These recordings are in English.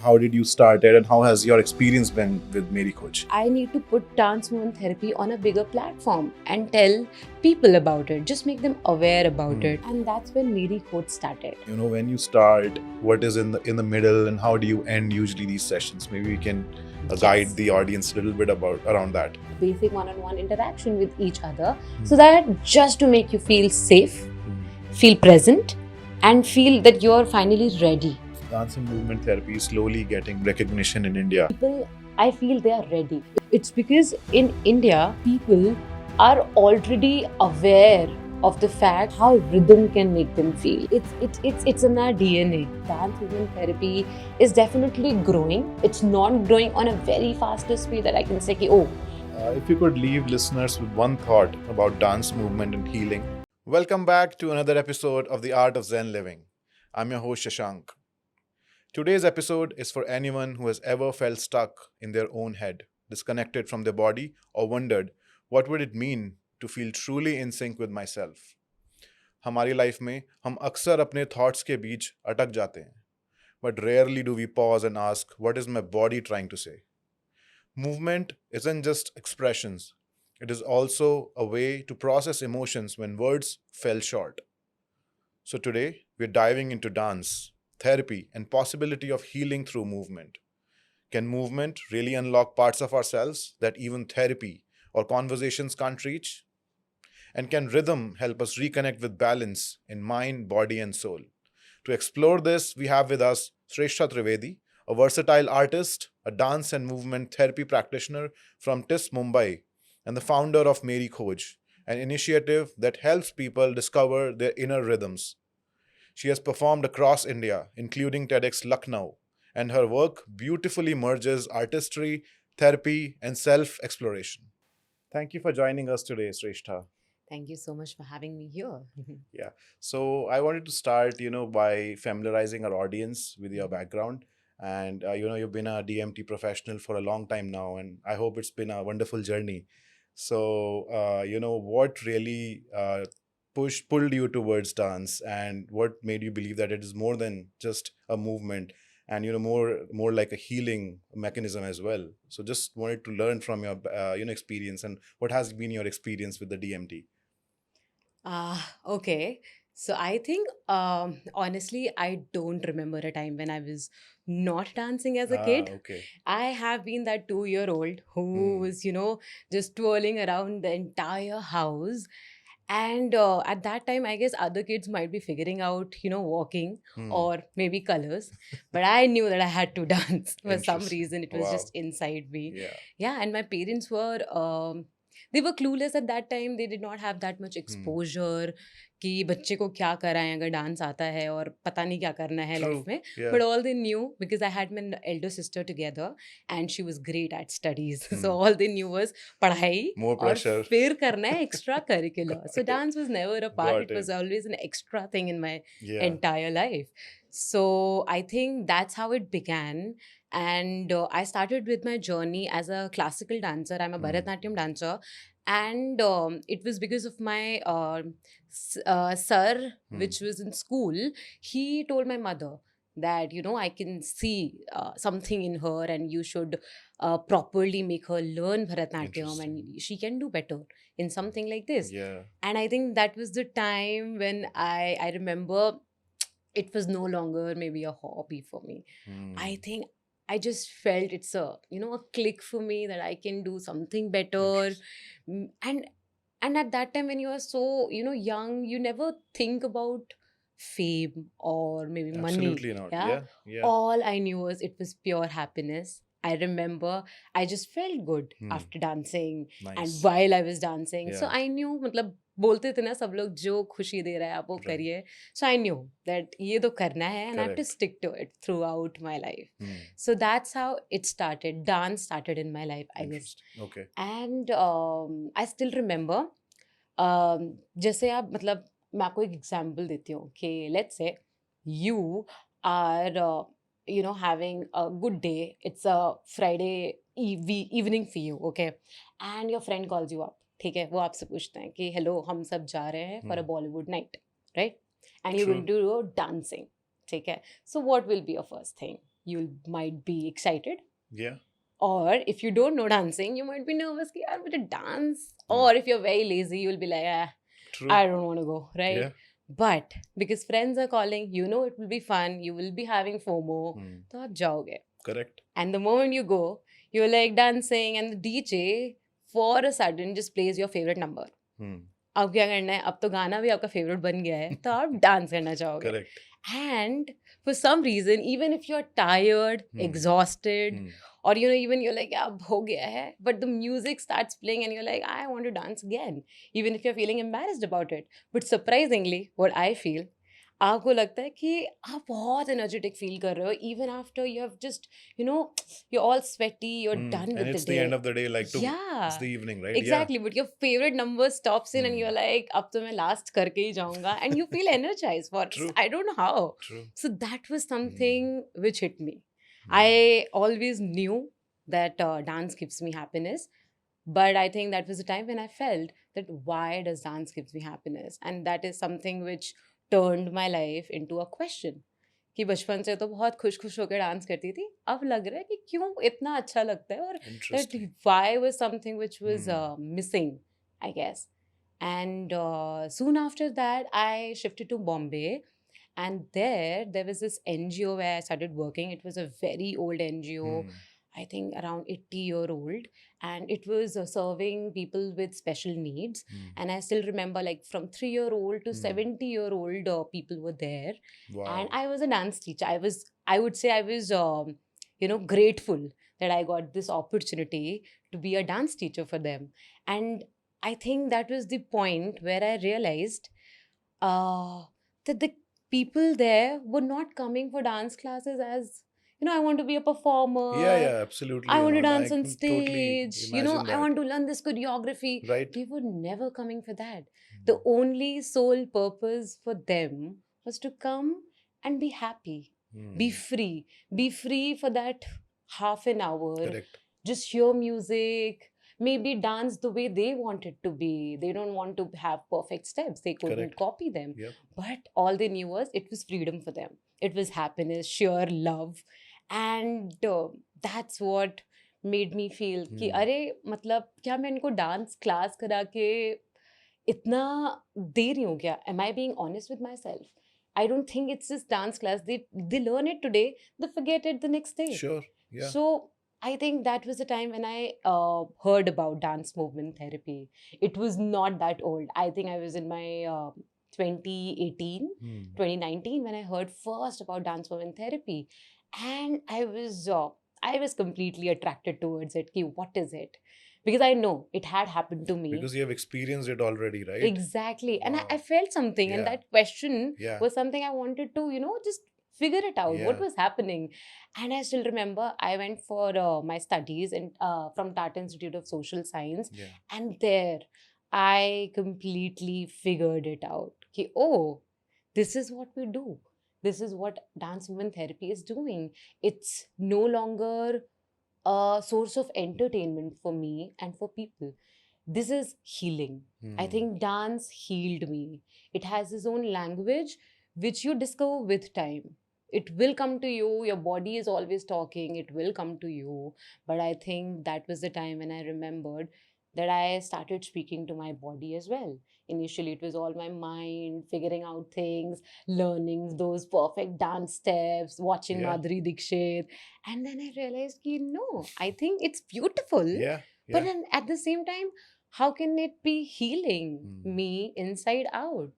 how did you start it, and how has your experience been with Meri Khoj? I need to put dance movement therapy on a bigger platform and tell people about it, just make them aware about it. And that's when Meri Khoj started. You know, when you start, what is in the middle, and how do you end usually these sessions? Maybe we can guide the audience a little bit around that. Basic one-on-one interaction with each other, so that just to make you feel safe, feel present, and feel that you're finally ready. Dance and movement therapy is slowly getting recognition in India. People, I feel they are ready. It's because in India, people are already aware of the fact how rhythm can make them feel. It's in our DNA. Dance movement therapy is definitely growing. It's not growing on a very fastest speed that I can say, If you could leave listeners with one thought about dance movement and healing. Welcome back to another episode of The Art of Zen Living. I'm your host Shashank. Today's episode is for anyone who has ever felt stuck in their own head, disconnected from their body, or wondered what would it mean to feel truly in sync with myself. हमारी life में हम अक्सर अपने thoughts के बीच अटक जाते हैं, but rarely do we pause and ask, what is my body trying to say? Movement isn't just expressions, it is also a way to process emotions when words fell short. So today, we're diving into dance, therapy, and possibility of healing through movement. Can movement really unlock parts of ourselves that even therapy or conversations can't reach? And can rhythm help us reconnect with balance in mind, body, and soul? To explore this, we have with us Shrestha Trivedi, a versatile artist, a dance and movement therapy practitioner from TIS Mumbai, and the founder of Meri Khoj, an initiative that helps people discover their inner rhythms. She has performed across India, including TEDx Lucknow, and her work beautifully merges artistry, therapy, and self-exploration. Thank you for joining us today, Shrestha. Thank you so much for having me here. Yeah. So I wanted to start, by familiarizing our audience with your background. And, you've been a DMT professional for a long time now, and I hope it's been a wonderful journey. So, what really pulled you towards dance, and what made you believe that it is more than just a movement, and more like a healing mechanism as well. So, just wanted to learn from your experience, and what has been your experience with the DMT. Okay. So I think, honestly, I don't remember a time when I was not dancing as a kid. Okay. I have been that 2-year-old who was, just twirling around the entire house. And at that time, I guess other kids might be figuring out, walking or maybe colors. But I knew that I had to dance for some Interesting. reason. It was Wow. just inside me. Yeah. Yeah. And my parents were, they were clueless at that time. They did not have that much exposure कि बच्चे को क्या कराएं अगर dance आता है और पता नहीं क्या करना है True. लाइफ में. Yeah. But all they knew, because I had my elder sister together and she was great at studies. So all they knew was पढ़ाई More और pressure. फिर करना है extra curricular. So Got it. dance was never a part. Got It was it. always an extra thing in my Yeah. entire life. So I think that's how it began. And I started with my journey as a classical dancer. I'm a Bharatanatyam dancer. And it was because of my sir, which was in school. He told my mother that, I can see something in her and you should properly make her learn Bharatanatyam and she can do better in something like this. Yeah. And I think that was the time when I remember it was no longer maybe a hobby for me. I think I just felt it's a a click for me that I can do something better. And at that time when you are so young, you never think about fame or maybe money. Absolutely not. Yeah. Yeah. Yeah. All I knew was it was pure happiness. I remember I just felt good after dancing and Nice. while I was dancing. So Yeah. I knew, मतलब बोलते थे ना सब लोग जो खुशी दे रहा है आप वो Right. करिए. So I knew that ये तो करना है and I have to Correct. stick to it throughout my life. So that's how it started. Dance started in my life, I guess. Interesting. Okay. And I still remember, जैसे आप मतलब मैं आपको एक एग्जांपल देती हूँ कि let's say you are having a good day. It's a Friday evening for you, okay? And your friend calls you up. ठीक है, वो आपसे पूछते हैं कि हेलो हम सब जा रहे हैं for a Bollywood night, right? And you're going to do dancing. ठीक है, so what will be your first thing? you might be excited. Yeah. Or if you don't know dancing, you might be nervous कि यार मुझे dance. Yeah. Or if you're very lazy, you'll be like, True. I don't want to go, right? Yeah. But because friends are calling, you know it will be fun, you will be having FOMO, तो आप जाओगे. Correct. And the moment you go, you're like dancing and the DJ for a sudden just plays your favorite number. अब क्या करना है, अब तो गाना भी आपका फेवरेट बन गया है, तो आप डांस करना चाहोगे. Correct. And for some reason, even if you're tired, exhausted, or even you're like, yeah, ho gaya hai, but the music starts playing and you're like, I want to dance again, even if you're feeling embarrassed about it. But surprisingly, what I feel, आपको लगता है कि आप बहुत energetic feel कर रहे हो, even after you have just, you're all sweaty, you're done with the day. And it's the end of the day, like Yeah. it's the evening, right? Exactly, but your favorite number stops in and you're like, अब तो मैं last करके ही जाऊंगा, and you feel energized for, True. I don't know how. True. So that was something which hit me. I always knew that dance gives me happiness, but I think that was the time when I felt that why does dance gives me happiness? And that is something which turned my life into a question. कि बचपन से तो बहुत खुश खुश होकर dance करती थी, अब लग रहा है कि क्यों इतना अच्छा लगता है, और that why was something which was missing, I guess. And soon after that, I shifted to Bombay, and there was this NGO where I started working. It was a very old NGO, I think around 80-year-old, and it was serving people with special needs. And I still remember, like, from 3-year-old to 70-year-old people were there. Wow. And I was a dance teacher. I would say I was grateful that I got this opportunity to be a dance teacher for them. And I think that was the point where I realized that the people there were not coming for dance classes as, I want to be a performer. Yeah, absolutely. I want to dance I on can totally stage. imagine I that. want to learn this choreography. Right. They were never coming for that. The only sole purpose for them was to come and be happy, be free. Be free for that half an hour. Correct. Just hear music, maybe dance the way they want it to be. They don't want to have perfect steps. They couldn't Correct. copy them. Yep. But all they knew was it was freedom for them. It was happiness, sheer love. And that's what made me feel कि अरे मतलब क्या मैं इनको dance class करा के इतना दे रही हूँ क्या? Am I being honest with myself? I don't think it's just dance class. They learn it today, they forget it the next day. Sure. Yeah. So I think that was the time when I heard about dance movement therapy. It was not that old. I think I was in my 2018, 2019 when I heard first about dance movement therapy. And I was completely attracted towards it. Ki, what is it? Because I know it had happened to me. Because you have experienced it already, right? Exactly. And Wow. I felt something. And Yeah. that question Yeah. was something I wanted to, just figure it out. What Yeah. was happening? And I still remember I went for my studies from Tata Institute of Social Science. Yeah. And there I completely figured it out. Ki, oh, this is what we do. This is what dance movement therapy is doing. It's no longer a source of entertainment for me and for people. This is healing. I think dance healed me. It has its own language, which you discover with time. It will come to you. Your body is always talking. It will come to you. But I think that was the time when I remembered that I started speaking to my body as well. Initially, it was all my mind, figuring out things, learning those perfect dance steps, watching Yeah. Madhuri Dixit. And then I realized, no, I think it's beautiful. Yeah. But Yeah. then at the same time, how can it be healing me inside out?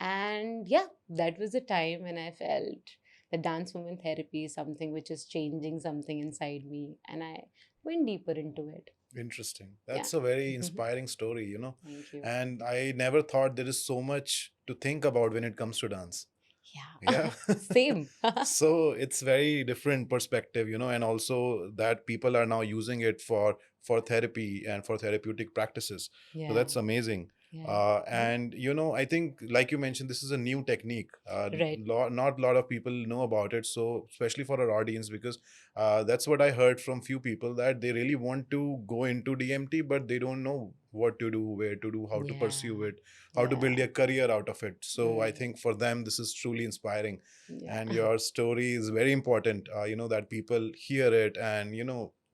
And yeah, that was the time when I felt that dance movement therapy is something which is changing something inside me. And I went deeper into it. Interesting. That's a very inspiring story, Thank you. And I never thought there is so much to think about when it comes to dance. Yeah. Yeah. Same. So it's very different perspective, and also that people are now using it for therapy and for therapeutic practices. Yeah. So that's amazing. Yeah. And I think, like you mentioned, this is a new technique. Right. Not a lot of people know about it. So, especially for our audience, because that's what I heard from few people, that they really want to go into DMT, but they don't know what to do, where to do, how to pursue Yeah. it, how to build Yeah. a career out of it. So, I Mm. think for them, this is truly inspiring. Yeah. And your story is very important, that people hear it and,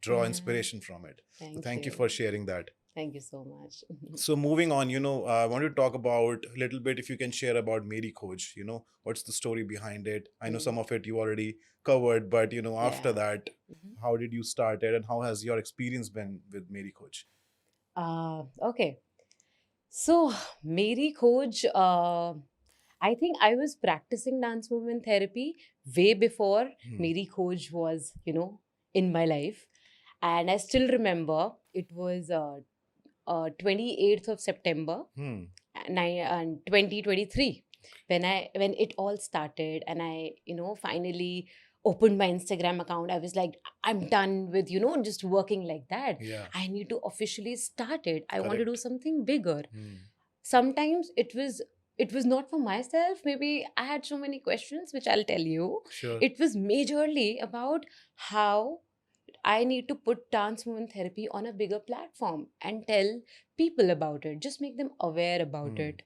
draw Yeah. inspiration from it. So, Thank thank you you. for sharing that. Thank you so much. So moving on, I want to talk about a little bit, if you can share about Mary Coach. What's the story behind it? I know Mm. some of it you already covered, but after Yeah. that, Mhm. how did you start it, and how has your experience been with Mary Coach? Okay. So, Mary Khoj, I think I was practicing dance movement therapy way before Hmm. Mary Khoj was, in my life. And I still remember it was 28th of September Hmm. 2023 when it all started, and I finally opened my Instagram account. I was like, I'm done with just working like that. Yeah. I need to officially start it. I want to do Correct. something bigger. Hmm. Sometimes it was not for myself. Maybe I had so many questions, which I'll tell you. Sure. It was majorly about how I need to put dance movement therapy on a bigger platform and tell people about it, just make them aware about Hmm. it.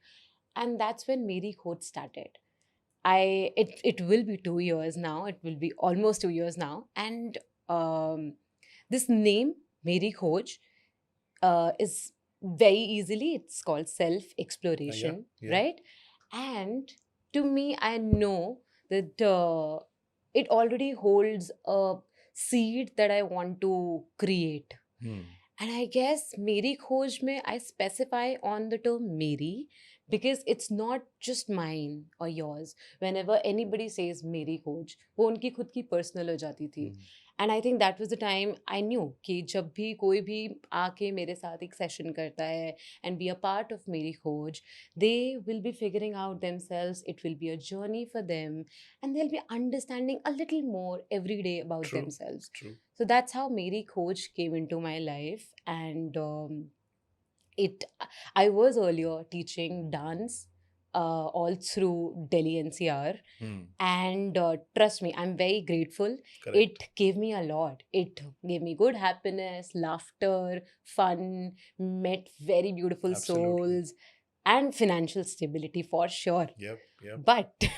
And that's when Mary Coach started. It will be 2 years now. It will be almost 2 years now. And this name, Mary Coach, is very easily, it's called self Yeah. exploration, Yeah. right? And to me, I know that it already holds a seed that I want to create. Hmm. And I guess Meri Khoj mein I specify on the term Meri because it's not just mine or yours. Whenever anybody says Meri Khoj, वो उनकी खुद की personal हो जाती थी. Hmm. And I think that was the time I knew कि जब भी कोई भी आके मेरे साथ एक session करता है and be a part of Meri Khoj, they will be figuring out themselves. It will be a journey for them, and they'll be understanding a little more every day about True. themselves. True. So that's how Mary Coach came into my life, and it. I was earlier teaching dance all through Delhi NCR, Hmm. and trust me, I'm very grateful. Correct. It gave me a lot. It gave me good happiness, laughter, fun, met very beautiful Absolutely. souls, and financial stability for sure. Yep. Yep. But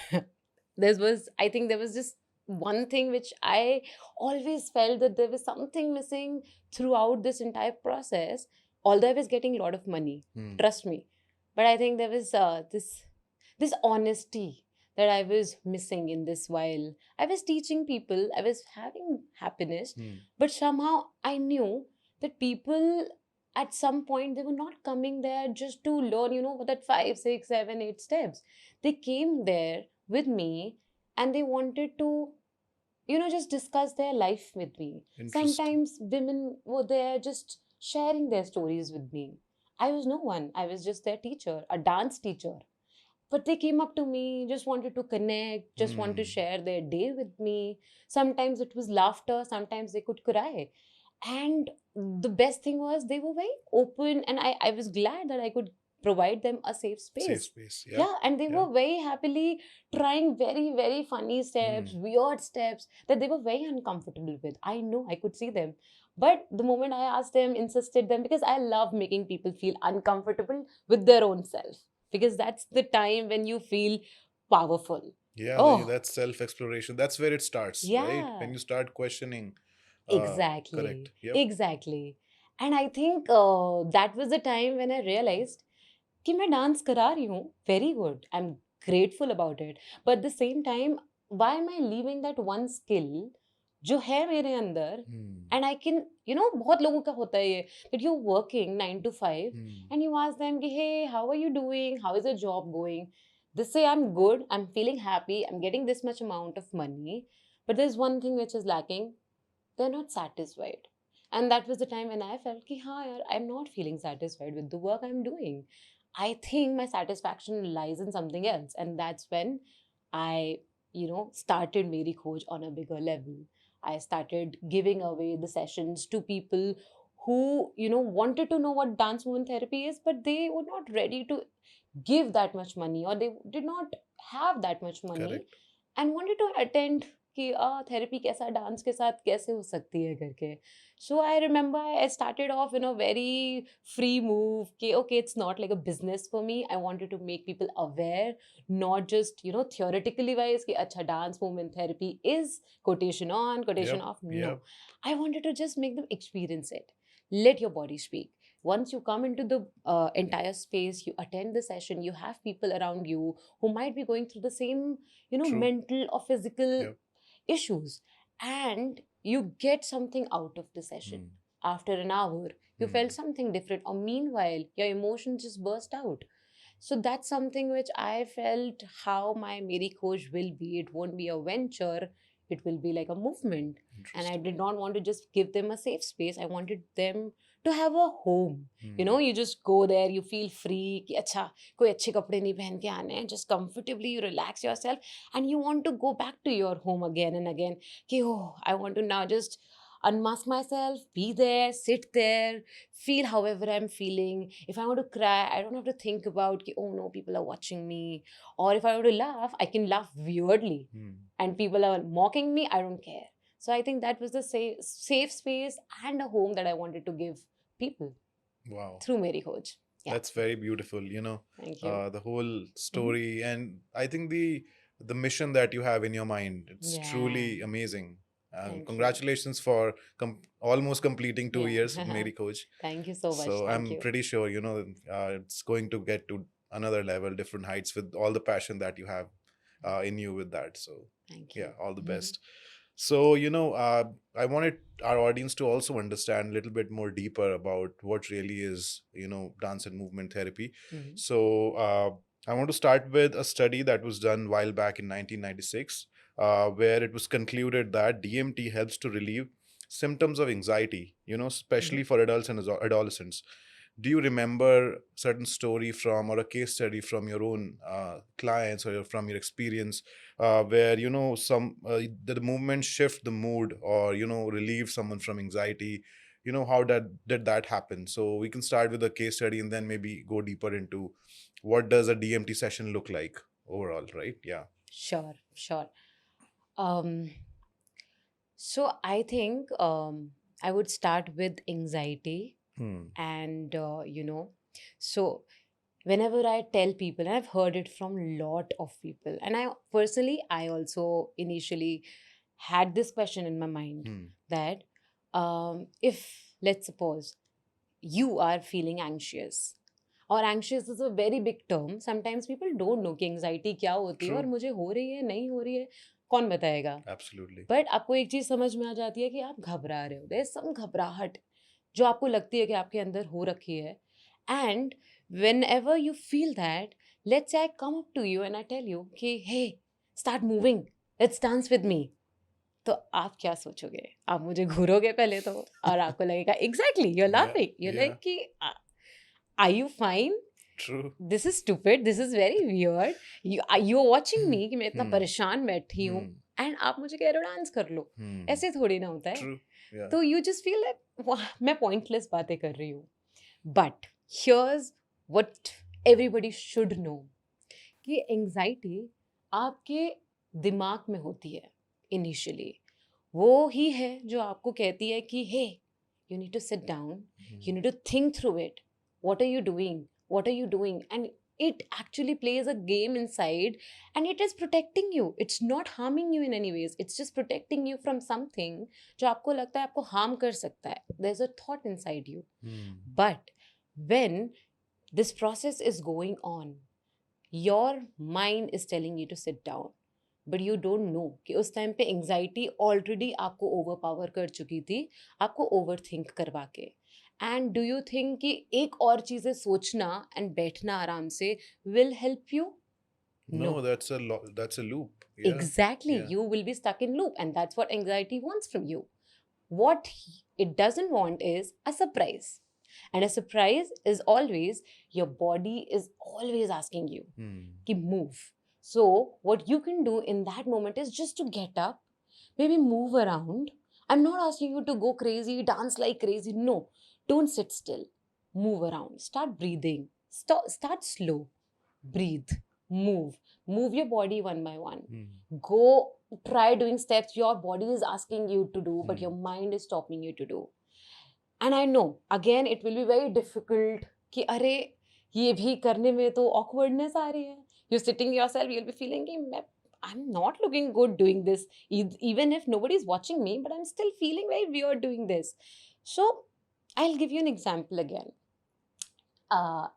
I think there was just one thing which I always felt that there was something missing throughout this entire process, although I was getting a lot of money, Hmm. trust me. But I think there was this honesty that I was missing in this while I was teaching people. I was having happiness, Hmm. but somehow I knew that people at some point they were not coming there just to learn, that 5, 6, 7, 8 steps. They came there with me and they wanted to, just discuss their life with me. Interesting. Sometimes women were there just sharing their stories with me. I was no one, I was just their teacher, a dance teacher. But they came up to me, just wanted to connect, just want to Hmm. share their day with me. Sometimes it was laughter, sometimes they could cry. And the best thing was they were very open, and I was glad that I could provide them a safe Safe space. space. Yeah. Yeah, and they Yeah. were very happily trying very, very funny steps, Hmm. weird steps that they were very uncomfortable with. I know, I could see them. But the moment I asked them, insisted them, because I love making people feel uncomfortable with their own self, because that's the time when you feel powerful. Yeah, Oh, that's self exploration. That's where it starts, right? When yeah. you start questioning. Correct. Exactly. Yep. Exactly. And I think that was the time when I realized कि मैं dance करा रही हूँ, very good. I'm grateful about it. But at the same time, why am I leaving that one skill जो है मेरे अंदर, Hmm. and I can, बहुत लोगों का होता है ये, that you're working 9 to 5 Hmm. and you ask them कि hey, how are you doing? How is your job going? They say I'm good, I'm feeling happy, I'm getting this much amount of money, but there's one thing which is lacking. They're not satisfied. And that was the time when I felt ki, haan, yaar, I'm not feeling satisfied with the work I'm doing. I think my satisfaction lies in something else. And that's when I, started Mary Khoj on a bigger level. I started giving away the sessions to people who, wanted to know what dance movement therapy is, but they were not ready to give that much money, or they did not have that much money, Correct. and wanted to attend कि therapy कैसा dance के साथ कैसे हो सकती है करके. So I remember I started off in a very free move कि okay, it's not like a business for me. I wanted to make people aware, not just theoretically wise कि अच्छा dance movement therapy is quotation on quotation Yep. off. No, Yep. I wanted to just make them experience it. Let your body speak. Once you come into the entire space, you attend the session, you have people around you who might be going through the same True. mental or physical Yep. issues, and you get something out of the session. Hmm. After an hour, you Hmm. felt something different, or meanwhile your emotions just burst out. So that's something which I felt how my Mary coach will be. It won't be a venture, it will be like a movement. And I Interesting. did not want to just give them a safe space. I wanted them to have a home. Hmm. You just go there, you feel free. कि अच्छा कोई अच्छे कपड़े नहीं पहन के आने हैं. Just comfortably you relax yourself, and you want to go back to your home again and again. कि oh, I want to now just unmask myself, be there, sit there, feel however I'm feeling. If I want to cry, I don't have to think about, ki, oh no, people are watching me. Or if I want to laugh, I can laugh weirdly. Hmm. And people are mocking me, I don't care. So I think that was the safe space and a home that I wanted to give people Wow. through Mary Coach. Yeah. That's very beautiful. Thank you. The whole story, and I think the mission that you have in your mind, it's truly Yeah. amazing. Thank you. Congratulations for almost completing 2 years, Yeah. Mary Coach. Thank you so much. So Thank I'm you. pretty sure it's going to get to another level, different heights with all the passion that you have in you with that. So Thank you. yeah, all the Mhm. best. So I wanted our audience to also understand a little bit more deeper about what really is dance and movement therapy. Mhm. So I want to start with a study that was done a while back in 1996, where it was concluded that DMT helps to relieve symptoms of anxiety, especially Mhm. for adults and adolescents. Do you remember certain story from or a case study from your own clients or from your experience where some the movement shift the mood or relieve someone from anxiety? How did that happen? So we can start with a case study and then maybe go deeper into what does a DMT session look like overall, right? Yeah. Sure, sure. Um, so I think I would start with anxiety, Hmm. and so whenever I tell people, and I've heard it from lot of people, and I also initially had this question in my mind Hmm. that if, let's suppose, you are feeling anxious, or anxious is a very big term. Sometimes people don't know कि anxiety क्या होती है और True. मुझे हो रही है नहीं हो रही है, कौन बताएगा. Absolutely. बट आपको एक चीज समझ में आ जाती है कि आप घबरा रहे हो. देयर इज सम घबराहट जो आपको लगती है कि आपके अंदर हो रखी है. And whenever you feel that, let's say I come up to you and I tell you कि hey, start moving, let's dance with me. तो आप क्या सोचोगे? आप मुझे घूरोगे पहले तो, और आपको लगेगा exactly you are Yeah. Laughing, you Yeah. Like कि are you fine, True. This is stupid, this is very weird, you are watching me कि मैं इतना Hmm. परेशान बैठी हूँ, Hmm. एंड आप मुझे कह रहे हो डांस कर लो. Hmm. ऐसे थोड़ी ना होता है. True. Yeah. तो यू जस्ट फील दैट मैं पॉइंटलेस बातें कर रही हूँ. But here's what everybody should know, कि एंजाइटी आपके दिमाग में होती है इनिशियली. वो ही है जो आपको कहती है कि hey, you need to sit down, Hmm. you need to think through it. What are you doing? What are you doing? And it actually plays a game inside, and it is protecting you. It's not harming you in any ways. It's just protecting you from something जो आपको लगता है आपको harm कर सकता है. There's a thought inside you. Hmm. But when this process is going on, your mind is telling you to sit down. But you don't know कि उस टाइम पे एंग्जाइटी ऑलरेडी आपको ओवर पावर कर चुकी थी, आपको ओवर थिंक करवा के. एंड डू यू थिंक कि एक और चीज़ें सोचना एंड बैठना आराम से will help you? No, No. that's a loop. Yeah. Exactly. Yeah. You will be stuck in loop, and that's what anxiety wants from you. What it doesn't want is a surprise. And a surprise is always, your body is always asking you Hmm. to move. So what you can do in that moment is just to get up, maybe move around. I'm not asking you to go crazy, dance like crazy. No. Don't sit still. Move around. Start breathing. Start slow. Breathe. Move. Move your body one by one. Go try doing steps your body is asking you to do, but your mind is stopping you to do. And I know, again, it will be very difficult कि अरे ये भी करने में तो awkwardness आ रही है. You're sitting yourself, you'll be feeling कि I'm not looking good doing this, even if nobody's watching me, but I'm still feeling very weird doing this. So I'll give you an example again.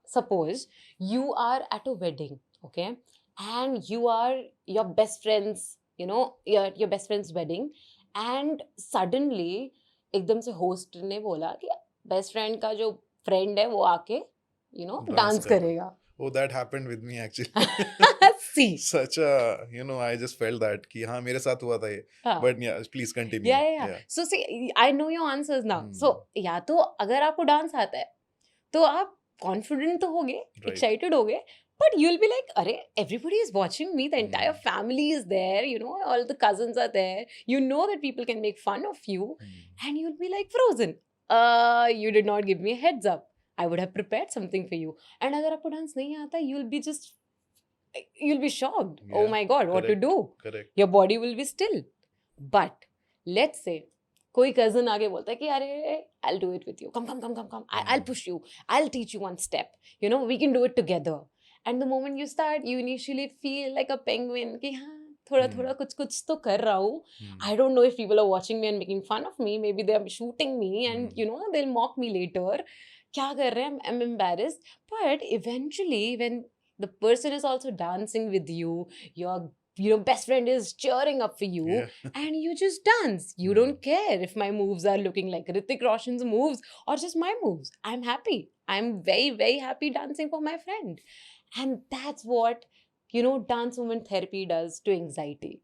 Suppose you are at a wedding, okay, and you are your best friend's, your best friend's wedding, and suddenly एकदम से host ने बोला कि best friend का जो friend है वो आके डांस करेगा. Oh, that happened with me actually. See. Such a, I just felt that कि हाँ मेरे साथ हुआ था ये. But yeah, please continue. Yeah. So see, I know your answers now. So या तो अगर आपको डांस आता है तो आप कॉन्फिडेंट तो होगे, एक्साइटेड होगे, but you'll be like, "Arey, everybody is watching me. The entire family is there. All the cousins are there. You know that people can make fun of you, and you'll be like frozen. You did not give me a heads up. I would have prepared something for you. And अगर आपको dance नहीं आता, you'll be shocked. Yeah, oh my God, what to do? Correct. Your body will be still. But let's say कोई cousin आगे बोलता है कि अरे I'll do it with you. Come. I'll push you. I'll teach you one step. We can do it together. And the moment you start, you initially feel like a penguin कि हाँ थोड़ा कुछ तो कर रहा हूँ. I don't know if people are watching me and making fun of me. Maybe they're shooting me and they'll mock me later. क्या कर रहे हैं? I'm embarrassed. But eventually, when the person is also dancing with you, your best friend is cheering up for you, and you just dance. You don't care if my moves are looking like Hrithik Roshan's moves or just my moves. I'm happy. I'm very, very happy dancing for my friend. And that's what, dance movement therapy does to anxiety.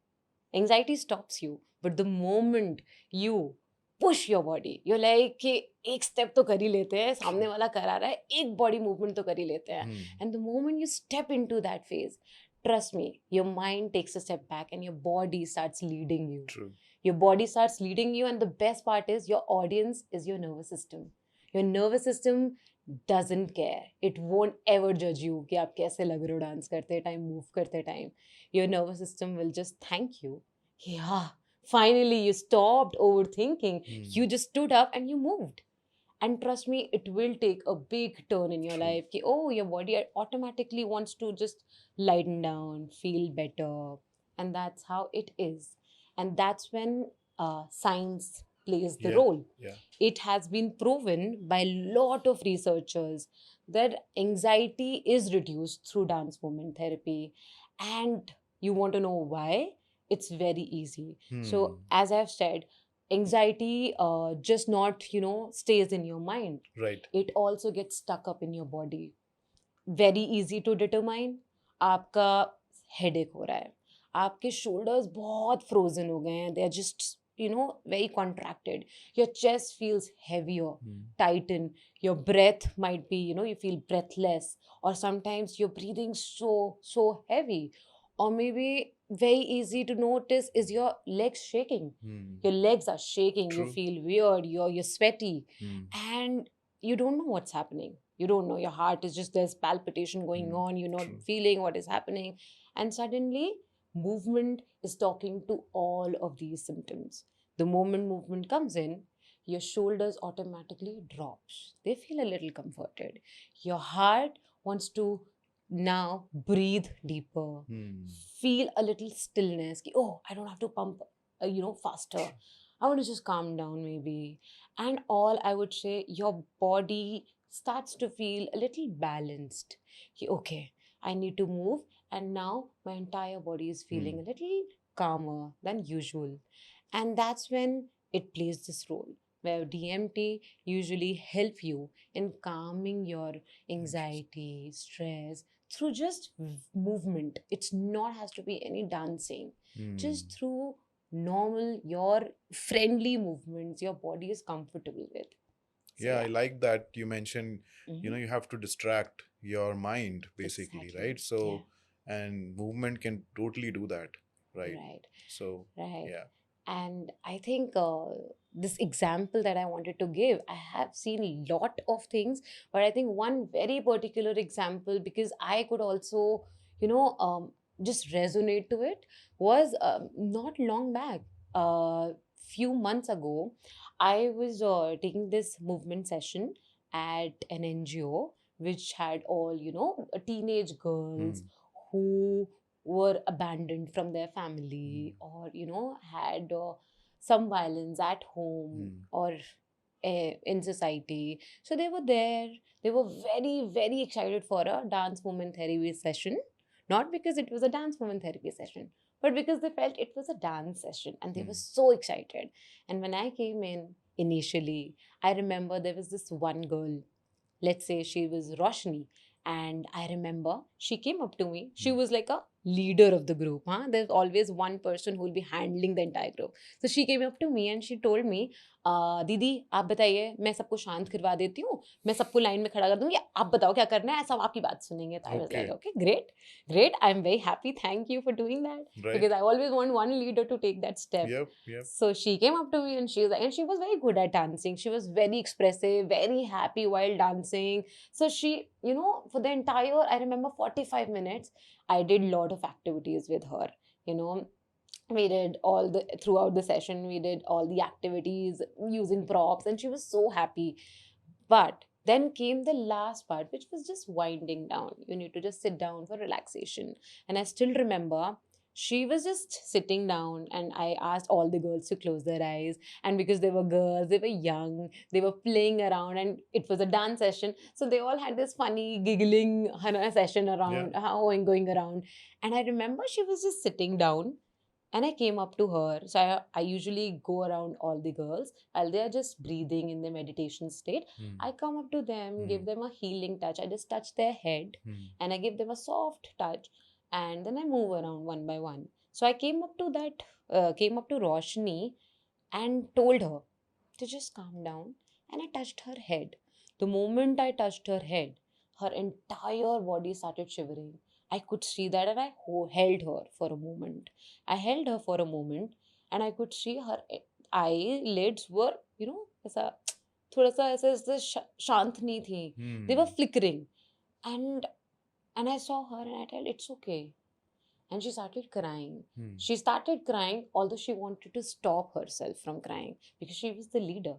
Anxiety stops you, but the moment you push your body, you're like कि एक step तो कर ही लेते हैं, सामने वाला करा रहा है, एक body movement तो कर ही लेते हैं. And the moment you step into that phase, trust me, your mind takes a step back and your body starts leading you. True. Your body starts leading you, and the best part is your audience is your nervous system. Your nervous system doesn't care. It won't ever judge you कि आप कैसे लग रहे हो dance करते time, move करते time. Your nervous system will just thank you. Yeah, finally you stopped overthinking. You just stood up and you moved. And trust me, it will take a big turn in your life. Ki, your body automatically wants to just lighten down, feel better. And that's how it is. And that's when science plays the role. Yeah. It has been proven by a lot of researchers that anxiety is reduced through dance movement therapy. And you want to know why? It's very easy. So, as I've said, anxiety just not, stays in your mind. Right. It also gets stuck up in your body. Very easy to determine. आपका headache हो रहा है. आपके shoulders बहुत frozen हो गए हैं. They are just, very contracted. Your chest feels heavier, tighten. Your breath might be, you feel breathless. Or sometimes you're breathing so heavy. Or maybe very easy to notice is your legs shaking. Your legs are shaking. True. You feel weird. You're sweaty. And you don't know what's happening. You don't know. Your heart is just, there's palpitation going on. You're not feeling what is happening. And suddenly, movement is talking to all of these symptoms. The moment movement comes in, your shoulders automatically drops. They feel a little comforted. Your heart wants to now breathe deeper. Feel a little stillness. Ki, I don't have to pump, faster. I want to just calm down maybe. And all I would say, your body starts to feel a little balanced. Ki, okay, I need to move. And now my entire body is feeling a little calmer than usual. And that's when it plays this role, where DMT usually help you in calming your anxiety, stress, through just movement. It's not has to be any dancing. Just through normal, your friendly movements, your body is comfortable with. So, I like that you mentioned, you have to distract your mind basically, Exactly. right? So, and movement can totally do that, right? Right. So, Right. yeah. And I think this example that I wanted to give, I have seen a lot of things, but I think one very particular example, because I could also, you know, just resonate to it, was not long back. Few months ago, I was taking this movement session at an NGO which had all, teenage girls Hmm. who were abandoned from their family, Hmm. or had some violence at home, Hmm. or in society. So they were there. They were very, very excited for a dance movement therapy session, not because it was a dance movement therapy session, but because they felt it was a dance session, and they were Hmm. so excited. And when I came in initially, I remember there was this one girl. Let's say she was Roshni. And I remember she came up to me. She Hmm. was like a leader of the group. Huh? There's always one person who will be handling the entire group. So she came up to me and she told me, दीदी आप बताइए, मैं सबको शांत करवा देती हूँ, मैं सबको लाइन में खड़ा कर दूंगी, आप बताओ क्या करना है, सब आपकी बात सुनेंगे. तो I was like, Okay. okay, great, I'm very happy, thank you for doing that, Right. because I always want one leader to take that step. Yep. Yep. So she came up to me and she was like, and she was very good at dancing. She was very expressive, very happy while dancing. So she, for the entire, I remember 45 minutes, I did a lot of activities with her. You know, we did all the, throughout the session, we did all the activities using props, and she was so happy. But then came the last part, which was just winding down. You need to just sit down for relaxation. And I still remember she was just sitting down, and I asked all the girls to close their eyes. And because they were girls, they were young, they were playing around, and it was a dance session. So they all had this funny, giggling session Yeah. around, going around. And I remember she was just sitting down, and I came up to her. So I usually go around all the girls while they are just breathing in the meditation state. Hmm. I come up to them, Hmm. give them a healing touch. I just touch their head Hmm. and I give them a soft touch, and then I move around one by one. So I came up to Roshni and told her to just calm down. And I touched her head. The moment I touched her head, her entire body started shivering. I could see that, and I held her for a moment. I held her for a moment, and I could see her eyelids were, ऐसा थोड़ा सा ऐसे ऐसे शांत नहीं थी. They were Hmm. flickering. And I saw her and I told, it's okay. And she started crying. Hmm. She started crying, although she wanted to stop herself from crying because she was the leader.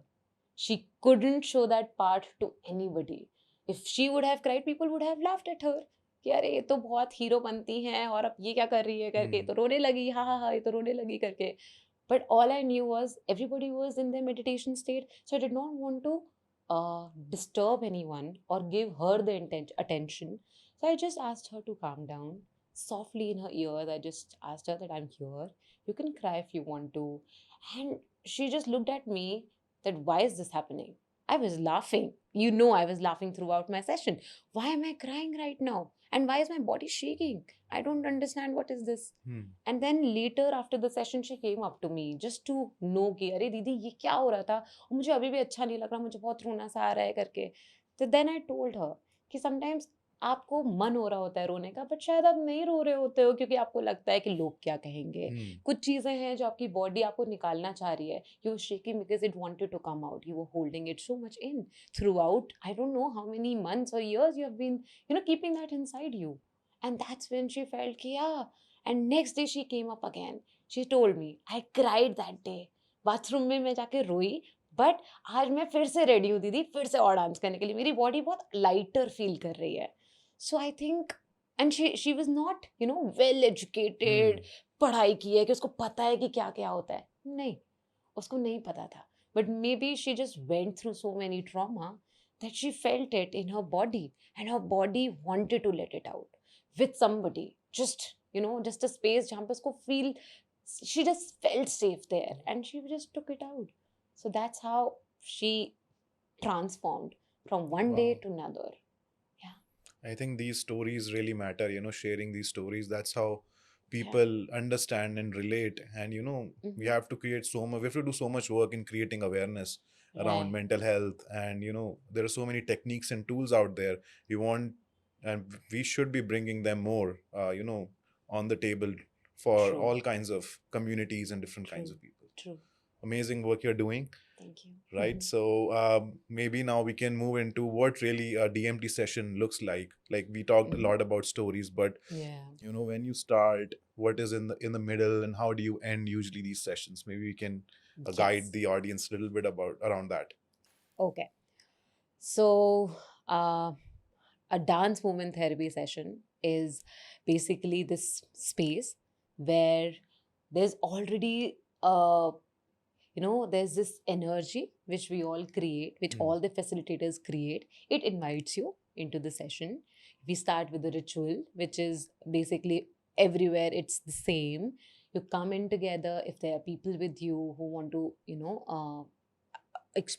She couldn't show that part to anybody. If she would have cried, people would have laughed at her. कि अरे ये तो बहुत hero बनती हैं और अब ये क्या कर रही है करके, Hmm. तो रोने लगी, हाँ हाँ हाँ ये तो रोने लगी करके. But all I knew was everybody was in their meditation state, so I did not want to disturb anyone or give her the attention. So I just asked her to calm down. Softly in her ears, I just asked her that I'm here. You can cry if you want to. And she just looked at me that why is this happening? I was laughing. I was laughing throughout my session. Why am I crying right now? And why is my body shaking? I don't understand what is this. Hmm. And then later after the session, she came up to me just to know कि अरे दीदी ये क्या हो रहा था, और मुझे अभी भी अच्छा नहीं लग रहा, मुझे बहुत रोना सा आ रहा है करके. तो then I told her कि sometimes आपको मन हो रहा होता है रोने का, बट शायद आप नहीं रो रहे होते हो क्योंकि आपको लगता है कि लोग क्या कहेंगे. Hmm. कुछ चीज़ें हैं जो आपकी बॉडी आपको निकालना चाह रही है. You were shaking because it wanted to come out. You were holding it so much in throughout. I don't know how many months or years you have been keeping that inside you. And that's when she felt कि yeah. And next day she came up again. She told me I cried that day. Bathroom में मैं जाके रोई, but आज मैं फिर से ready हूँ दीदी, फिर से और डांस करने के लिए. मेरी बॉडी बहुत लाइटर फील कर रही है. So I think, and she was not well educated, Hmm. पढ़ाई की है कि उसको पता है कि क्या क्या होता है. नहीं, उसको नहीं पता था. But may be she just went through so many trauma that she felt it in her body, and her body wanted to let it out with somebody, just a space जहाँ पे उसको feel, she just felt safe there and she just took it out. So that's how she transformed from one day Wow. to another. Yeah. I think these stories really matter, sharing these stories. That's how Yeah. people understand and relate. And, we Mm-hmm. have to create we have to do so much work in creating awareness around Right. mental health. And, there are so many techniques and tools out there. We want, and we should be bringing them more, on the table for True. all kinds of communities and different kinds True. of people. True. Amazing work you're doing, Thank you. right? So maybe now we can move into what really a DMT session looks like. Like we talked a Mhm. lot about stories, but Yeah. when you start, what is in the middle, and how do you end usually these sessions? Maybe we can guide Yes. the audience a little bit about around that. Okay. So, a dance movement therapy session is basically this space where there's already there's this energy which we all create, which Hmm. all the facilitators create. It invites you into the session. We start with the ritual, which is basically everywhere it's the same. You come in together. If there are people with you who want to ex-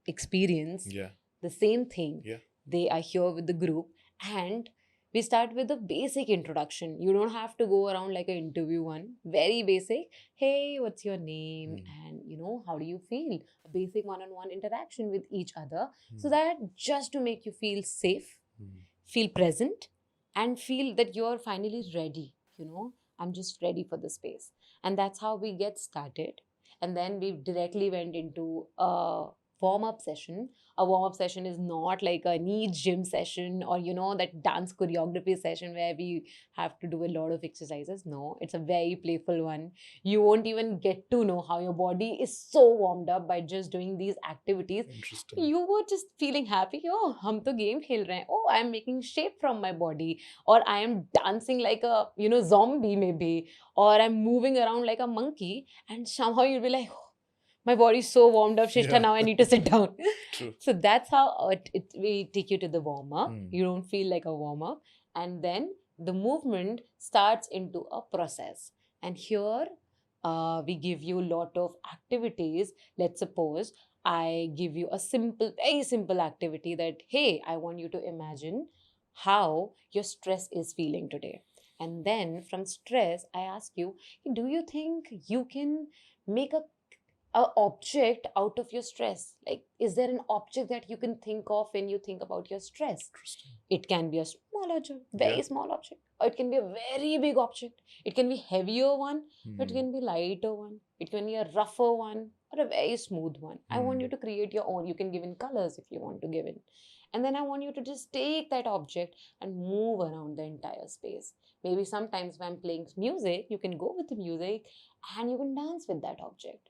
experience Yeah. the same thing, Yeah. they are here with the group. And we start with a basic introduction. You don't have to go around like an interview one. Very basic. Hey, what's your name? And how do you feel? A basic one-on-one interaction with each other, so that just to make you feel safe, feel present, and feel that you're finally ready. I'm just ready for the space. And that's how we get started. And then we directly went into a warm up session. A warm up session is not like a neat gym session, or that dance choreography session where we have to do a lot of exercises. No, it's a very playful one. You won't even get to know how your body is so warmed up by just doing these activities. Interesting. You were just feeling happy. Oh, hum to game khel rahe hain. Oh, I am making shape from my body, or I am dancing like a zombie maybe, or I'm moving around like a monkey. And somehow you'll be like, "Oh, my body's so warmed up, Shishta, Yeah. now I need to sit down." True. So that's how we take you to the warm up. Hmm. You don't feel like a warm up. And then the movement starts into a process. And here we give you a lot of activities. Let's suppose I give you a simple, very simple activity that, hey, I want you to imagine how your stress is feeling today. And then from stress, I ask you, do you think you can make a object out of your stress? Like, is there an object that you can think of when you think about your stress? Interesting. It can be a small object, very Yeah. small object, or it can be a very big object. It can be heavier one, it Hmm. can be lighter one, it can be a rougher one, or a very smooth one. I want you to create your own. You can give in colors if you want to give in. And then I want you to just take that object and move around the entire space. Maybe sometimes when I'm playing music, you can go with the music and you can dance with that object.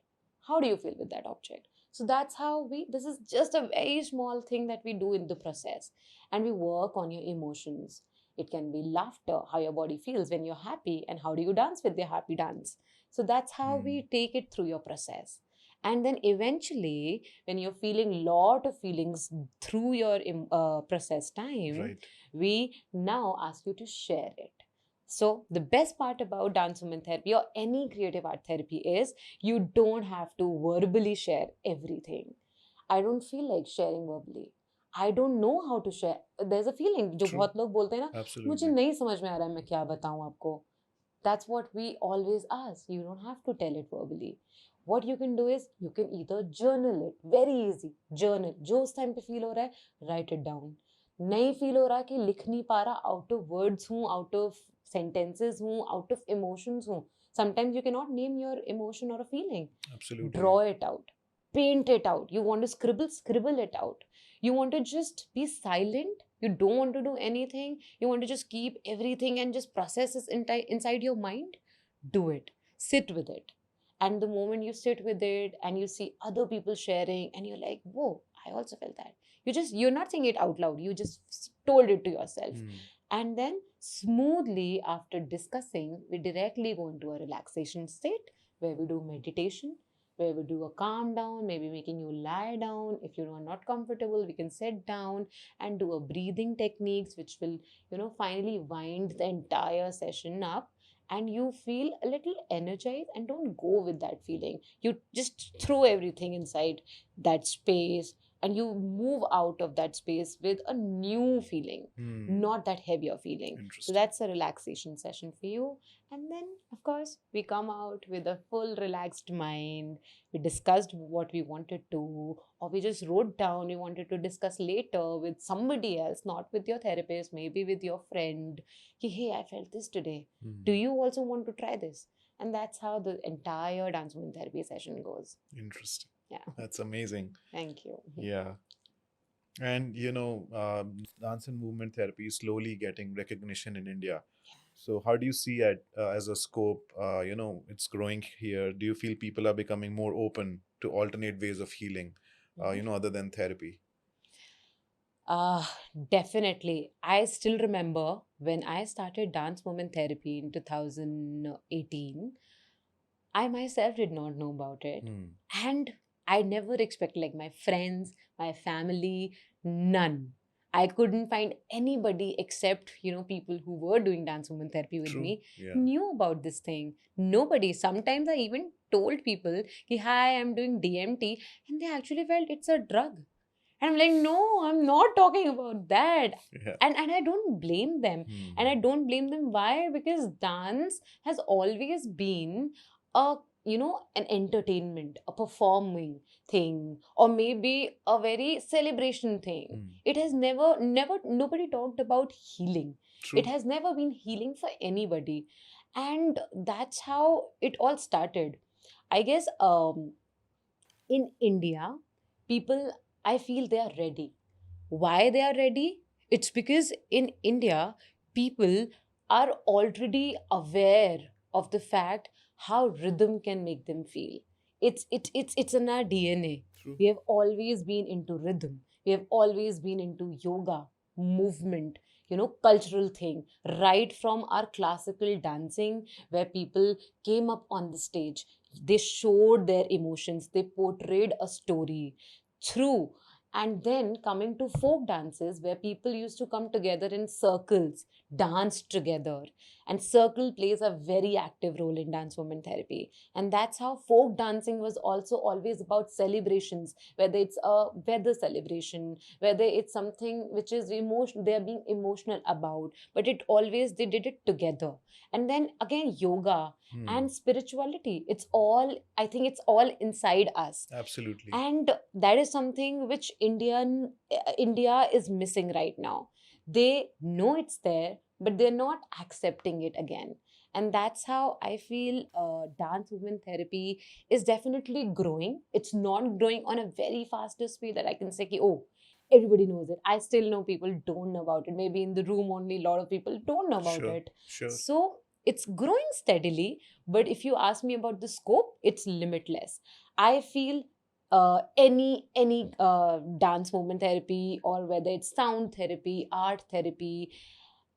How do you feel with that object? So that's how this is just a very small thing that we do in the process. And we work on your emotions. It can be laughter, how your body feels when you're happy, and how do you dance with your happy dance. So that's how we take it through your process. And then eventually, when you're feeling lot of feelings through your process time, Right. we now ask you to share it. So the best part about dance movement therapy or any creative art therapy is you don't have to verbally share everything. I don't feel like sharing verbally. I don't know how to share. There's a feeling जो True. बहुत लोग बोलते हैं ना, Absolutely. मुझे नहीं समझ में आ रहा है मैं क्या बताऊं आपको. That's what we always ask. You don't have to tell it verbally. What you can do is you can either journal it. Very easy. Journal. जो उस time पे feel हो रहा है, write it down. नहीं feel हो रहा कि लिख नहीं पा रहा, out of words हूँ, out of sentences हूँ, out of emotions हूँ. Sometimes you cannot name your emotion or a feeling. Absolutely. Draw it out. Paint it out. You want to scribble it out. You want to just be silent. You don't want to do anything. You want to just keep everything and just process this inside your mind. Do it. Sit with it. And the moment you sit with it and you see other people sharing and you're like, whoa, I also felt that. You're not saying it out loud. You just told it to yourself. And then smoothly after discussing, we directly go into a relaxation state where we do meditation, where we do a calm down, maybe making you lie down. If you are not comfortable, we can sit down and do a breathing techniques, which will, finally wind the entire session up. And you feel a little energized, and don't go with that feeling. You just throw everything inside that space and you move out of that space with a new feeling, not that heavier feeling. So Interesting. that's a relaxation session for you. And then, of course, we come out with a full relaxed mind. We discussed what we wanted to, or we just wrote down we wanted to discuss later with somebody else, not with your therapist, maybe with your friend. Ki, hey, I felt this today. Do you also want to try this? And that's how the entire dance movement therapy session goes. Interesting. Yeah. That's amazing. Thank you. Yeah. And dance and movement therapy is slowly getting recognition in India. So how do you see it as a scope? It's growing here. Do you feel people are becoming more open to alternate ways of healing, other than therapy? Uh, Definitely. I still remember when I started dance movement therapy in 2018, I myself did not know about it. Hmm. And I never expected, like my friends, my family, none. I couldn't find anybody except, people who were doing dance movement therapy with True. me Yeah. knew about this thing. Nobody. Sometimes I even told people, ki, hi, I'm doing DMT. And they actually felt it's a drug. And I'm like, no, I'm not talking about that. Yeah. And I don't blame them. Hmm. And I don't blame them. Why? Because dance has always been a an entertainment, a performing thing, or maybe a very celebration thing. Hmm. It has never nobody talked about healing. True. It has never been healing for anybody. And that's how it all started. I guess in India, people, I feel they are ready. Why they are ready? It's because in India, people are already aware of the fact how rhythm can make them feel. It's in our DNA. True. We have always been into rhythm. We have always been into yoga, movement, cultural thing. Right from our classical dancing, where people came up on the stage, they showed their emotions, they portrayed a story through. And then coming to folk dances, where people used to come together in circles, dance together. And circle plays a very active role in dance movement therapy. And that's how folk dancing was also always about celebrations, whether it's a weather celebration, whether it's something which is emotion, they're being emotional about, but it always, they did it together. And then again, yoga Hmm. and spirituality, it's all, I think it's all inside us. Absolutely. And that is something which India is missing right now. They know it's there, but they're not accepting it again. And that's how I feel dance movement therapy is definitely growing. It's not growing on a very faster speed that I can say ki, oh, everybody knows it. I still know people don't know about it. Maybe in the room only a lot of people don't know about Sure. it. Sure. So it's growing steadily, but if you ask me about the scope, it's limitless. I feel any dance movement therapy, or whether it's sound therapy, art therapy,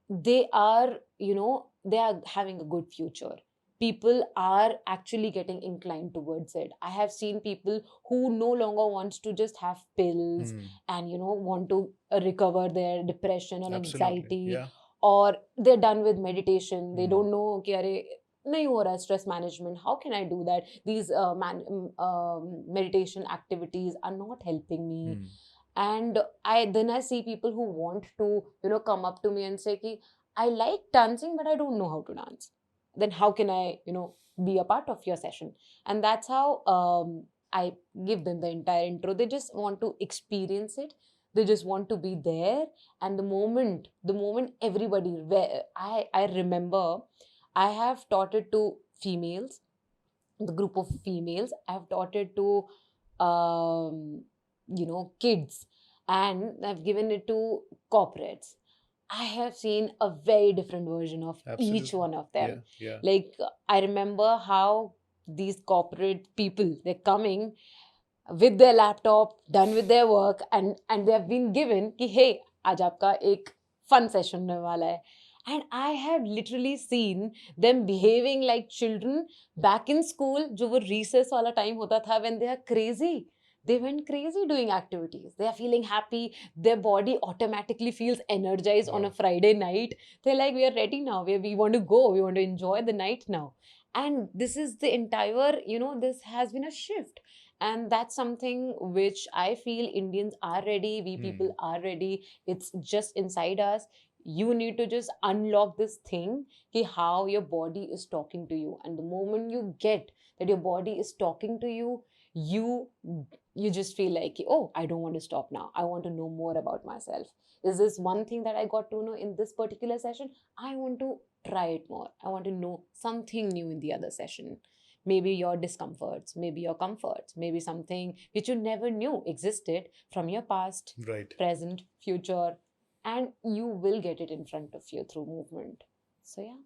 they are, they are having a good future. People are actually getting inclined towards it. I have seen people who no longer wants to just have pills, Hmm. and want to recover their depression or Absolutely. anxiety, Yeah. or they're done with meditation. They Hmm. don't know कि अरे नहीं हो रहा stress management, how can I do that? These meditation activities are not helping me. Hmm. And I see people who want to come up to me and say ki, I like dancing but I don't know how to dance. Then how can I be a part of your session? And that's how I give them the entire intro. They just want to experience it. They just want to be there. And the moment everybody, where I remember, I have taught it to females, the group of females. I've taught it to kids, and I've given it to corporates. I have seen a very different version of each Absolutely. one of them. Yeah. Yeah. Like, I remember how these corporate people, they're coming with their laptop, done with their work, and they have been given कि hey, आज आपका एक fun session होने वाला है. And I have literally seen them behaving like children back in school, जो वो recess वाला time होता था, when they are crazy. They went crazy doing activities. They are feeling happy. Their body automatically feels energized on a Wow. Friday night. They're like, we are ready now. We want to go. We want to enjoy the night now. And this is the entire, this has been a shift. And that's something which I feel Indians are ready, we Hmm. people are ready. It's just inside us. You need to just unlock this thing, ki how your body is talking to you. And the moment you get that your body is talking to you, you just feel like, oh, I don't want to stop now, I want to know more about myself. Is this one thing that I got to know in this particular session? I want to try it more. I want to know something new in the other session. Maybe your discomforts, maybe your comforts, maybe something which you never knew existed from your past, Right. present, future, and you will get it in front of you through movement. So, yeah,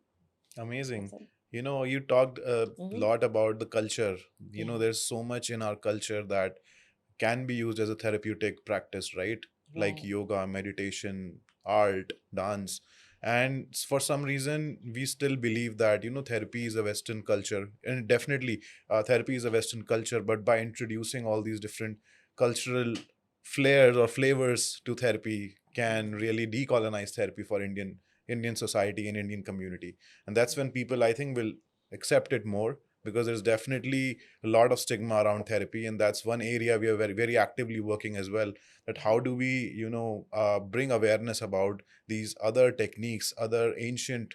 Amazing. that's it. You talked a Mhm. lot about the culture. Yeah. There's so much in our culture that can be used as a therapeutic practice, right? Like Right. yoga, meditation, art, dance. And for some reason, we still believe that, therapy is a Western culture. And definitely, therapy is a Western culture. But by introducing all these different cultural flares or flavors to therapy, can really decolonize therapy for Indian society and Indian community. And that's when people, I think, will accept it more, because there's definitely a lot of stigma around therapy, and that's one area we are very, very actively working as well. That how do we, bring awareness about these other techniques, other ancient,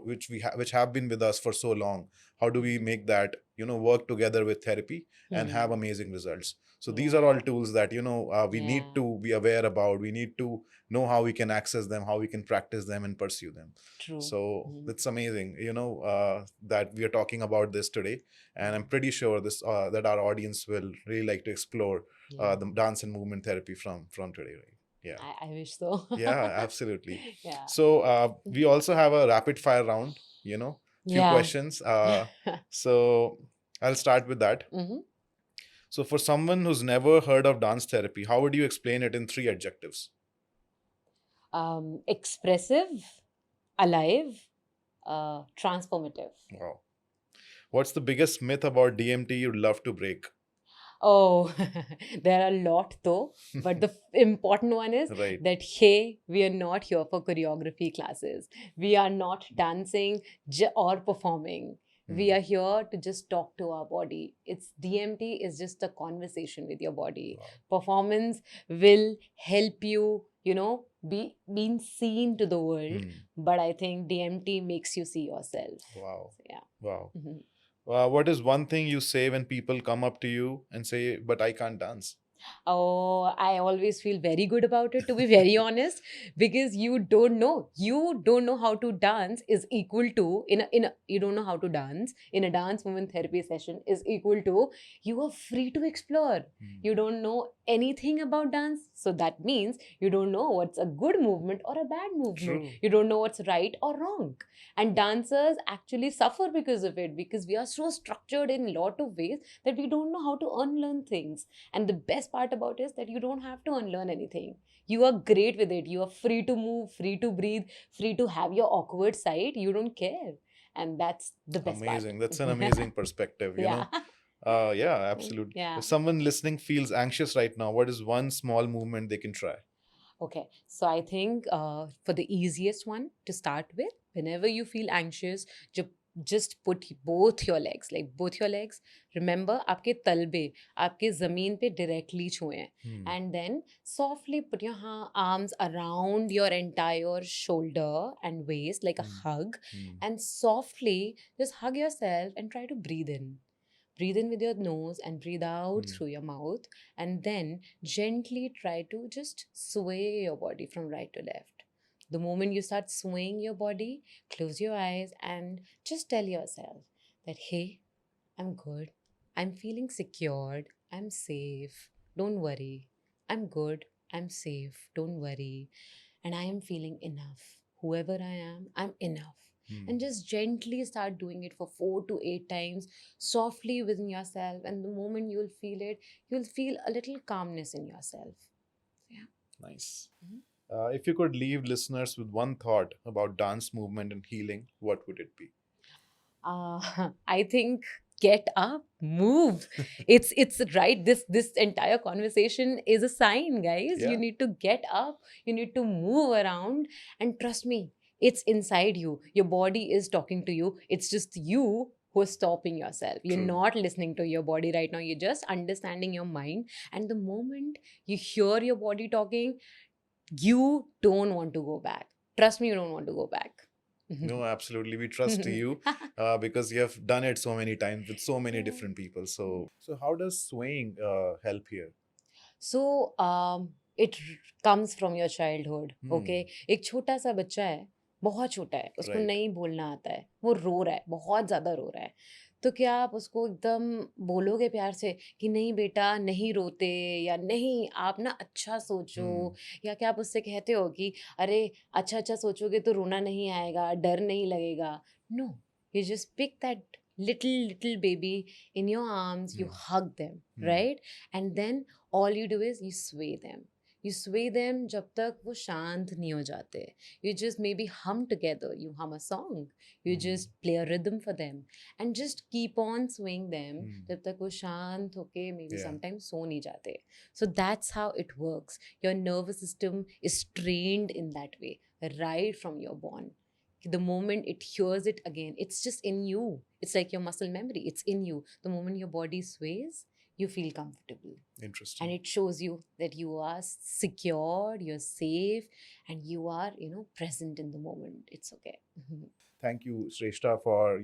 which have been with us for so long. How do we make that, work together with therapy and have Hmm. amazing results? So these are all Yeah. tools that, we need Yeah. to be aware about. We need to know how we can access them, how we can practice them and pursue them. True. So Mhm. that's amazing, that we are talking about this today, and I'm Yeah. pretty sure this that our audience will really like to explore Yeah. the dance and movement therapy from today, right? Yeah, I wish so. yeah, absolutely. Yeah. So we also have a rapid fire round. Few Yeah. questions. So I'll start with that. Hmm. So for someone who's never heard of dance therapy, how would you explain it in 3 adjectives? Expressive, alive, transformative. Wow. What's the biggest myth about DMT you'd love to break? Oh, there are a lot though, but the important one is Right. that hey, we are not here for choreography classes. We are not dancing or performing. We Hmm. are here to just talk to our body. It's DMT is just a conversation with your body. Wow. Performance will help you, be being seen to the world. Hmm. But I think DMT makes you see yourself. Wow. So, yeah. Wow. Mhm. What is one thing you say when people come up to you and say, "But I can't dance"? Oh, I always feel very good about it, to be very honest, because you don't know. You don't know how to dance is equal to you don't know how to dance in a dance movement therapy session is equal to you are free to explore. Hmm. You don't know anything about dance, so that means you don't know what's a good movement or a bad movement. True. You don't know what's right or wrong. And dancers actually suffer because of it, because we are so structured in a lot of ways that we don't know how to unlearn things. And the best part about it is that you don't have to unlearn anything. You are great with it. You are free to move, free to breathe, free to have your awkward side. You don't care. And that's the best part. Amazing. That's an amazing perspective, Yeah. Yeah, absolutely. Yeah. If someone listening feels anxious right now, what is one small movement they can try? Okay, so I think for the easiest one to start with, whenever you feel anxious, just put both your legs, like both your legs. Remember, आपके तलबे आपके ज़मीन पे directly छुए हैं. Hmm. And then softly put your arms around your entire shoulder and waist like a Hmm. hug, Hmm. and softly just hug yourself and try to breathe in. Breathe in with your nose and breathe out Hmm. through your mouth. And then gently try to just sway your body from right to left. The moment you start swaying your body, close your eyes and just tell yourself that, hey, I'm good. I'm feeling secured. I'm safe. Don't worry. I'm good. I'm safe. Don't worry. And I am feeling enough. Whoever I am, I'm enough. Hmm. And just gently start doing it for 4 to 8 times, softly within yourself. And the moment you'll feel it, you'll feel a little calmness in yourself. Yeah. Nice. Mhm. If you could leave listeners with one thought about dance movement and healing, what would it be? I think get up, move. It's right. This entire conversation is a sign, guys. You Yeah. need to get up. You need to move around, and trust me, it's inside you. Your body is talking to you. It's just you who is stopping yourself. You're True. not listening to your body right now. You're just understanding your mind. And the moment you hear your body talking, you don't want to go back. Trust me, you don't want to go back. No, absolutely. We trust you because you have done it so many times with so many Yeah. different people. So how does swaying help here? So it comes from your childhood. Hmm. Okay, एक छोटा सा बच्चा है, बहुत छोटा है, उसको Right. नहीं बोलना आता है, वो रो रहा है, बहुत ज़्यादा रो रहा है। तो क्या आप उसको एकदम बोलोगे प्यार से कि नहीं बेटा नहीं रोते, या नहीं आप ना अच्छा सोचो, Hmm. या क्या आप उससे कहते हो कि अरे अच्छा-अच्छा सोचोगे तो रोना नहीं आएगा, डर नहीं लगेगा? No, you just pick that little baby in your arms, you Hmm. hug them, Hmm. right? And then all you do is you sway them. You sway them जब तक वो शांत नहीं हो जाते. You just maybe hum together, you hum a song, you Hmm. just play a rhythm for them and just keep on swaying them Hmm. जब तक वो शांत होके maybe Yeah. sometimes सो नहीं जाते. So that's how it works. Your nervous system is trained in that way right from your born. The moment it hears it again, it's just in you. It's like your muscle memory, it's in you. The moment your body sways, you feel comfortable, and Interesting. it shows you that you are secure, you're safe, and you are, present in the moment. It's okay. Thank you, Shrestha, for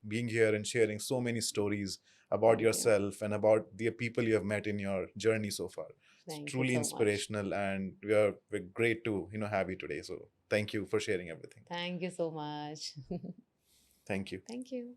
being here and sharing so many stories about Thank you. yourself and about the people you have met in your journey so far. It's Thank you truly so much. inspirational, and we're great to have you today. So thank you for sharing everything. Thank you so much. Thank you. Thank you.